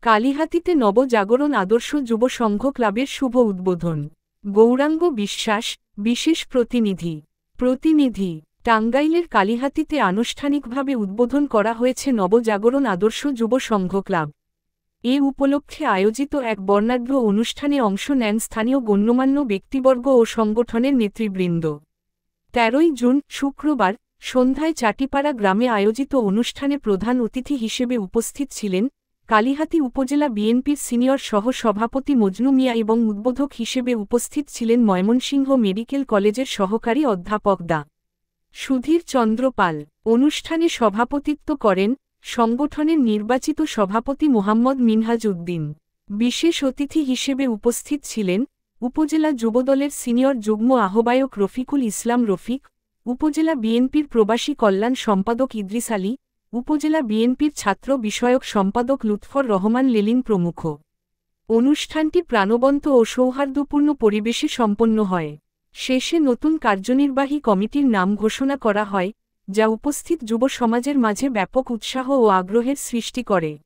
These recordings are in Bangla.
কালিহাতীতে নবজাগরণ আদর্শ যুব সংঘ ক্লাবের শুভ উদ্বোধন। গৌরাঙ্গ বিশ্বাস, বিশেষ প্রতিনিধি। টাঙ্গাইলের কালিহাতীতে আনুষ্ঠানিকভাবে উদ্বোধন করা হয়েছে নবজাগরণ আদর্শ যুব সংঘ ক্লাব। এ উপলক্ষে আয়োজিত এক বর্ণাঢ্য অনুষ্ঠানে অংশ নেন স্থানীয় গণ্যমান্য ব্যক্তিবর্গ ও সংগঠনের নেতৃবৃন্দ। ১৩ জুন শুক্রবার সন্ধ্যায় চাটিপাড়া গ্রামে আয়োজিত অনুষ্ঠানে প্রধান অতিথি হিসেবে উপস্থিত ছিলেন কালিহাতী উপজেলা বিএনপির সিনিয়র সহ-সভাপতি মজনু মিয়া এবং উদ্বোধক হিসেবে উপস্থিত ছিলেন ময়মনসিংহ মেডিকেল কলেজের সহকারী অধ্যাপক ডা. সুধীর চন্দ্র পাল। অনুষ্ঠানে সভাপতিত্ব করেন সংগঠনের নির্বাচিত সভাপতি মোহাম্মদ মিনহাজ উদ্দিন। বিশেষ অতিথি হিসেবে উপস্থিত ছিলেন উপজেলা যুবদলের সিনিয়র যুগ্ম আহ্বায়ক রফিকুল ইসলাম রফিক, উপজেলা বিএনপির প্রবাসী কল্যাণ সম্পাদক ইদ্রিস আলী, উপজেলা বিএনপির ছাত্র বিষয়ক সম্পাদক লুৎফর রহমান লেলিন প্রমুখ। অনুষ্ঠানটি প্রাণবন্ত ও সৌহার্দ্যপূর্ণ পরিবেশে সম্পন্ন হয়। শেষে নতুন কার্যনির্বাহী কমিটির নাম ঘোষণা করা হয়, যা উপস্থিত যুব সমাজের মাঝে ব্যাপক উৎসাহ ও আগ্রহের সৃষ্টি করে।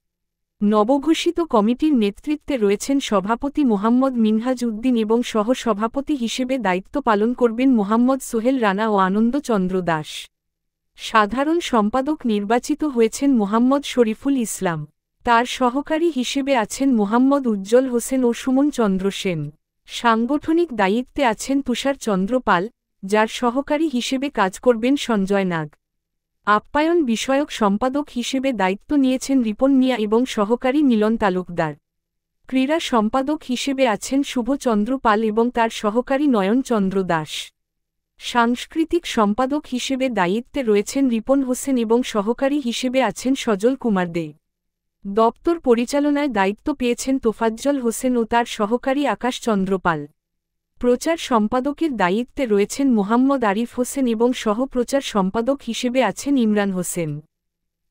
নবঘোষিত কমিটির নেতৃত্বে রয়েছেন সভাপতি মোহাম্মদ মিনহাজ উদ্দিন এবং সহ-সভাপতি হিসেবে দায়িত্ব পালন করবেন মোহাম্মদ সোহেল রানা ও আনন্দ চন্দ্র দাস। সাধারণ সম্পাদক নির্বাচিত হয়েছেন মোহাম্মদ শরীফুল ইসলাম। তার সহকারী হিসেবে আছেন মোহাম্মদ উজ্জ্বল হোসেন ও সুমন চন্দ্র সেন। সাংগঠনিক দায়িত্বে আছেন তুষার চন্দ্র পাল, যার সহকারী হিসেবে কাজ করবেন সঞ্জয় নাগ। আপ্যায়ন বিষয়ক সম্পাদক হিসেবে দায়িত্ব নিয়েছেন রিপন মিয়া এবং সহকারী মিলন তালুকদার। ক্রীড়া সম্পাদক হিসেবে আছেন শুভ চন্দ্র পাল এবং তার সহকারী নয়ন চন্দ্র দাস। সাংস্কৃতিক সম্পাদক হিসেবে দায়িত্বে রয়েছেন রিপন হোসেন এবং সহকারী হিসেবে আছেন সজল কুমার দে। দপ্তর পরিচালনায় দায়িত্ব পেয়েছেন তোফাজ্জল হোসেন ও তার সহকারী আকাশ চন্দ্র পাল। প্রচার সম্পাদকের দায়িত্বে রয়েছেন মোহাম্মদ আরিফ হোসেন এবং সহ-প্রচার সম্পাদক হিসেবে আছেন ইমরান হোসেন।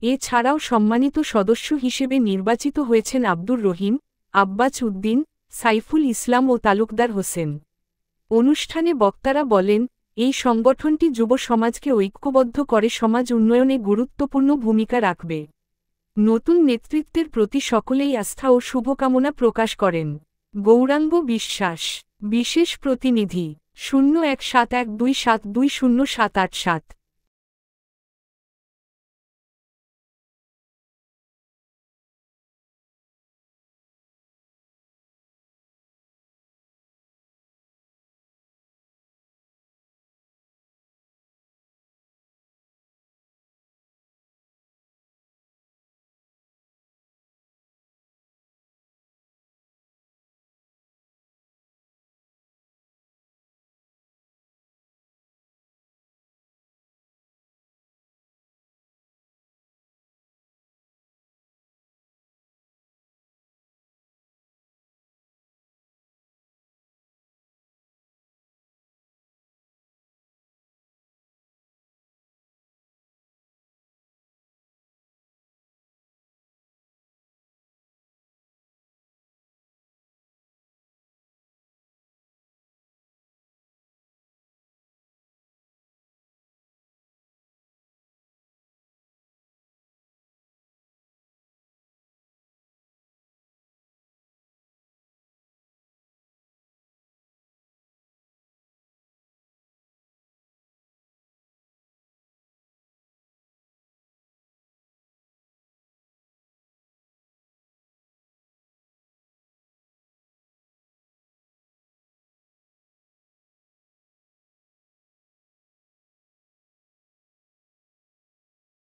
এছাড়াও সম্মানিত সদস্য হিসেবে নির্বাচিত হয়েছেন আব্দুর রহিম, আব্বাস উদ্দিন, সাইফুল ইসলাম ও তালুকদার হোসেন। অনুষ্ঠানে বক্তারা বলেন, এই সংগঠনটি যুব সমাজকে ঐক্যবদ্ধ করে সমাজ উন্নয়নে গুরুত্বপূর্ণ ভূমিকা রাখবে। নতুন নেতৃত্বের প্রতি সকলেই আস্থা ও শুভকামনা প্রকাশ করেন। গৌরাঙ্গ বিশ্বাস, বিশেষ প্রতিনিধি, 017127207787।